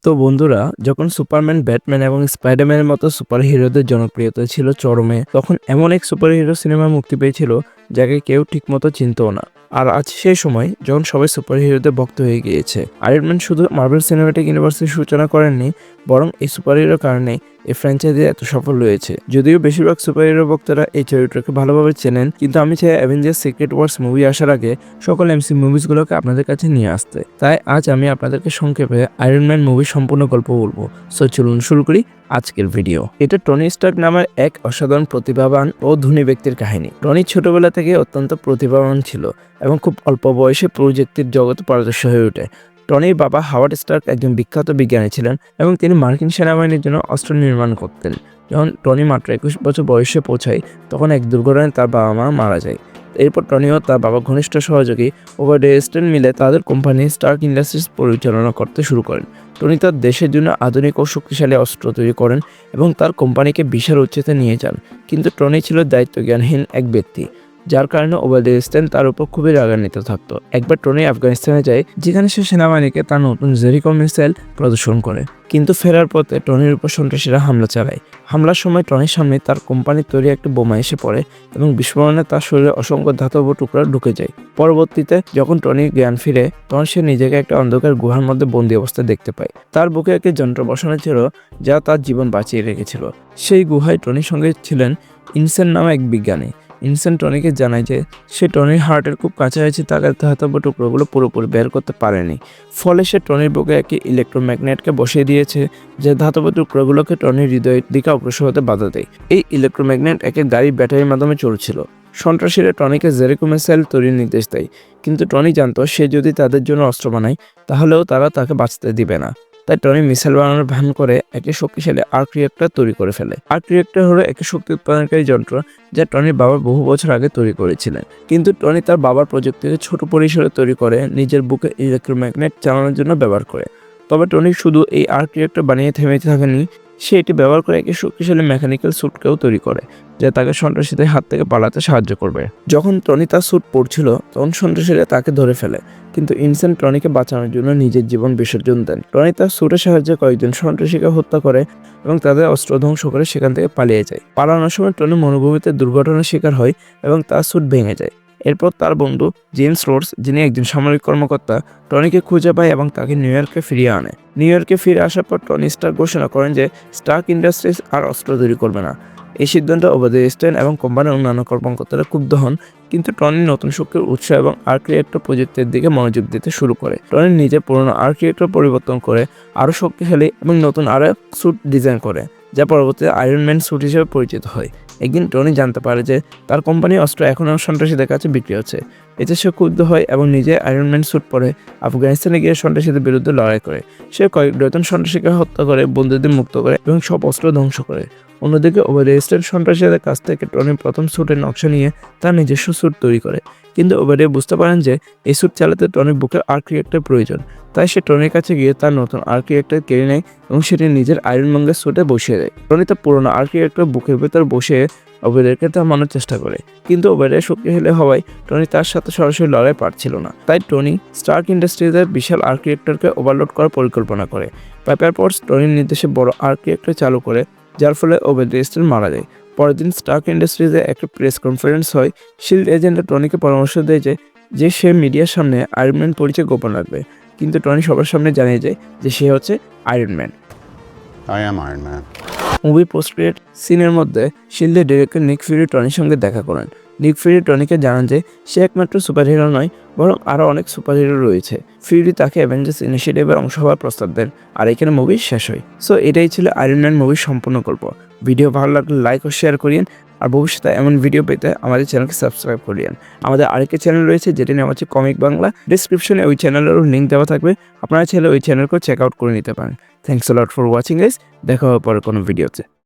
তো বন্ধুরা, যখন সুপারম্যান, ব্যাটম্যান এবং স্পাইডারম্যানের মতো সুপারহিরোদের জনপ্রিয়তা ছিল চরমে, তখন এমন এক সুপারহিরো সিনেমা মুক্তি পেয়েছিল যাকে কেউ ঠিকমতো চিনতও না। আর আজ সেই সময় যখন সবাই সুপারহিরোদের ভক্ত হয়ে গিয়েছে। আয়রন ম্যান শুধু মার্বেল সিনেমাটিক ইউনিভার্সের সূচনা করেননি, বরং এই সুপারহিরোর কারণে এই ফ্র্যাঞ্চাইজি এত সফল হয়েছে। যদিও বেশিরভাগ সুপারহিরো ভক্তরা এই চরিত্রকে ভালোভাবে চেনেন, কিন্তু আমি চাই অ্যাভেঞ্জার্স সিক্রেট ওয়ার্স মুভি আসার আগে সকল এমসি মুভিসগুলোকে আপনাদের কাছে নিয়ে আসতে। তাই আজ আমি আপনাদেরকে সংক্ষেপে আয়রন ম্যান মুভির সম্পূর্ণ গল্প বলবো। সো চলুন শুরু করি আজকের ভিডিও। এটা টনি স্টার্ক নামের এক অসাধারণ প্রতিভাবান ও ধনী ব্যক্তির কাহিনী। টনি ছোটবেলা থেকে অত্যন্ত প্রতিভাবান ছিল এবং খুব অল্প বয়সে প্রযুক্তির জগতে পারদর্শী হয়ে ওঠে। টনির বাবা হাওয়ার্ড স্টার্ক একজন বিখ্যাত বিজ্ঞানী ছিলেন এবং তিনি মার্কিন সেনাবাহিনীর জন্য অস্ত্র নির্মাণ করতেন। যখন টনি মাত্র 21 বছর বয়সে পৌঁছায়, তখন এক দুর্ঘটনায় তার বাবা মা মারা যায়। এরপর টনি ও তার বাবার ঘনিষ্ঠ সহযোগী ওভারডে স্টেন মিলে তাদের কোম্পানি স্টার্ক ইন্ডাস্ট্রিজ পরিচালনা করতে শুরু করেন। টনি তার দেশের জন্য আধুনিক ও শক্তিশালী অস্ত্র তৈরি করেন এবং তার কোম্পানিকে বিশাল উচ্চতায় নিয়ে যান। কিন্তু টনি ছিল দায়িত্বজ্ঞানহীন এক ব্যক্তি, যার কারণে ওভারডে তার উপর খুবই রাগান্বিত থাকতো। একবার টনি আফগানিস্তানে যায়, যেখানে সে সেনাবাহিনীকে তার নতুন জেরিকো মিসাইল প্রদর্শন করে। কিন্তু ফেরার পথে টনির উপর সন্ত্রাসীরা হামলা চালায়। হামলার সময় টনির সামনে তার কোম্পানির তৈরি একটা বোমা এসে পড়ে এবং বিস্ফোরণে তার শরীরে অসংখ্য ধাতব টুকরা ঢুকে যায়। পরবর্তীতে যখন টনির জ্ঞান ফিরে, তখন সে নিজেকে একটা অন্ধকার গুহার মধ্যে বন্দী অবস্থায় দেখতে পায়। তার বুকে একটি যন্ত্র বসানো ছিল যা তার জীবন বাঁচিয়ে রেখেছিল। সেই গুহায় টনির সঙ্গে ছিলেন ইনসেন নামে এক বিজ্ঞানী। ইনসেন টনিকে জানায় যে সে টনির হার্টের খুব কাছাকাছি থাকা ধাতব টুকরোগুলো পুরোপুরি বের করতে পারেনি। ফলে সে টনির বুকে একটি ইলেকট্রোম্যাগনেটকে বসিয়ে দিয়েছে, যে ধাতব টুকরোগুলোকে টনির হৃদয়ের দিকে অগ্রসর হতে বাধা দেয়। এই ইলেকট্রোম্যাগনেট একে গাড়ির ব্যাটারির মাধ্যমে চলছিল। সন্ত্রাসীরা টনিকে জেরিকো মিসাইল তৈরির নির্দেশ দেয়, কিন্তু টনি জানতো সে যদি তাদের জন্য অস্ত্র বানায়, তাহলেও তারা তাকে বাঁচতে দিবে না। তাই টনি মিসাইল বানানোর ভান করে একটি শক্তিশালী আর্ক রিয়েক্টর তৈরি করে ফেলে। আর্ক রিয়েক্টর হলো একটি শক্তি উৎপাদনকারী যন্ত্র যা টনির বাবা বহু বছর আগে তৈরি করেছিলেন। কিন্তু টনি তার বাবার প্রযুক্তিকে ছোট পরিসরে তৈরি করে নিজের বুকে ইলেকট্রোম্যাগনেট চালানোর জন্য ব্যবহার করে। তবে টনি শুধু এই আর্ক রিয়েক্টর বানিয়ে থেমে থাকেনি, সে এটি ব্যবহার করে একটি শক্তিশালী মেকানিক্যাল স্যুটকেও তৈরি করে, যা তাকে সন্ত্রাসীদের হাত থেকে পালাতে সাহায্য করবে। যখন টনি তার স্যুট পরছিল, তখন সন্ত্রাসীরা তাকে ধরে ফেলে, কিন্তু ইনসেন টনিকে বাঁচানোর জন্য নিজের জীবন বিসর্জন দেন। টনি তার স্যুটের সাহায্যে কয়েকজন সন্ত্রাসীকে হত্যা করে এবং তাদের অস্ত্র ধ্বংস করে সেখান থেকে পালিয়ে যায়। পালানোর সময় টনি মরুভূমিতে দুর্ঘটনার শিকার হয় এবং তার স্যুট ভেঙে যায়। এরপর তার বন্ধু জেমস রোডস, যিনি একজন সামরিক কর্মকর্তা, টনিকে খুঁজে পায় এবং তাকে নিউ ইয়র্কে ফিরিয়ে আনে। নিউ ইয়র্কে ফিরে আসার পর টনি স্টার্ক ঘোষণা করেন যে স্টার্ক ইন্ডাস্ট্রিজ আর অস্ত্র তৈরি করবে না। এই সিদ্ধান্ত ওভারডে এবং কোম্পানির অন্যান্য কর্মকর্তারা ক্ষুব্ধ হন, কিন্তু টনি নতুন শক্তির উৎস এবং আর্ক রিয়েক্টর প্রযুক্তির দিকে মনোযোগ দিতে শুরু করে। টনি নিজে পুরনো আর্ক রিয়েক্টর পরিবর্তন করে আরও শক্তিশালী এবং নতুন আরও স্যুট ডিজাইন করে, যা পরবর্তীতে আয়রন ম্যান স্যুট হিসেবে পরিচিত হয়। একদিন টনি জানতে পারে যে তার কোম্পানির অস্ত্র এখনও সন্ত্রাসীদের কাছে বিক্রি হচ্ছে। এতে সে ক্ষুব্ধ হয় এবং নিজে আয়রন ম্যান স্যুট পরে আফগানিস্তানে গিয়ে সন্ত্রাসীদের বিরুদ্ধে লড়াই করে। সে কয়েক ডজন সন্ত্রাসীকে হত্যা করে, বন্দীদের মুক্ত করে এবং সব অস্ত্র ধ্বংস করে। অন্যদিকে ওভারডে সন্ত্রাসীদের কাছ থেকে টনি প্রথম স্যুটের নকশা নিয়ে তার নিজস্ব স্যুট তৈরি করে। কিন্তু ওভারডে বুঝতে পারেন যে এই স্যুট চালাতে টনির বুকে আর্ক রিয়েক্টর প্রয়োজন। তাই সে টনির কাছে গিয়ে তার নতুন আর্ক রিয়েক্টর কেড়ে নেয় এবং সেটি নিজের আয়রন ম্যানের স্যুটে বসিয়ে দেয়। টনি তার পুরোনো আর্ক রিয়েক্টর বুকের ভেতর বসে ওভারডেকে থামানোর চেষ্টা করে, কিন্তু ওভারডে শক্তিশালী হওয়ায় টনি তার সাথে সরাসরি লড়াই পারছিল না। তাই টনি স্টার্ক ইন্ডাস্ট্রিজের বিশাল আর্ক রিয়েক্টরকে ওভারলোড করার পরিকল্পনা করে। পেপার পটস টনির নির্দেশে বড় আর্ক রিয়েক্টর চালু করে, যার ফলে ওভারডে মারা যায়। পরের দিন স্টার্ক ইন্ডাস্ট্রিজে একটা প্রেস কনফারেন্স হয়। শিল্ড এজেন্টরা টনিকে পরামর্শ দেয় যে সে মিডিয়ার সামনে আয়রন ম্যান পরিচয় গোপন রাখবে, কিন্তু টনি সবার সামনে জানিয়ে যায় যে সে হচ্ছে iron man. Movie post credit সিনের মধ্যে শিল্ডের ডিরেক্টর নিক ফিউরি টনির সঙ্গে দেখা করেন। নিক ফিউরি টনিকে জানান যে সে একমাত্র সুপারহিরো নয়, বরং আরও অনেক সুপারহিরো রয়েছে। ফিউরি তাকে অ্যাভেঞ্জার্স ইনিশিয়েটিভের অংশ হওয়ার প্রস্তাব দেন, আর এখানে মুভি শেষ হয়। সো এটাই ছিল আয়রন ম্যান মুভির সম্পূর্ণ গল্প। ভিডিও ভালো লাগলে লাইক ও শেয়ার করিয়েন, আর ভবিষ্যতে এমন ভিডিও পেতে আমাদের চ্যানেলকে সাবস্ক্রাইব করিয়েন। আমাদের আরেকটি চ্যানেল রয়েছে, যেটি নাম হচ্ছে কমিক বাংলা। ডিসক্রিপশনে ওই চ্যানেলেরও লিঙ্ক দেওয়া থাকবে, আপনারা চাইলে ওই চ্যানেলকেও চেক আউট করে নিতে পারেন। Thanks a lot for watching guys. দেখা হবে পরে কোনো ভিডিওতে।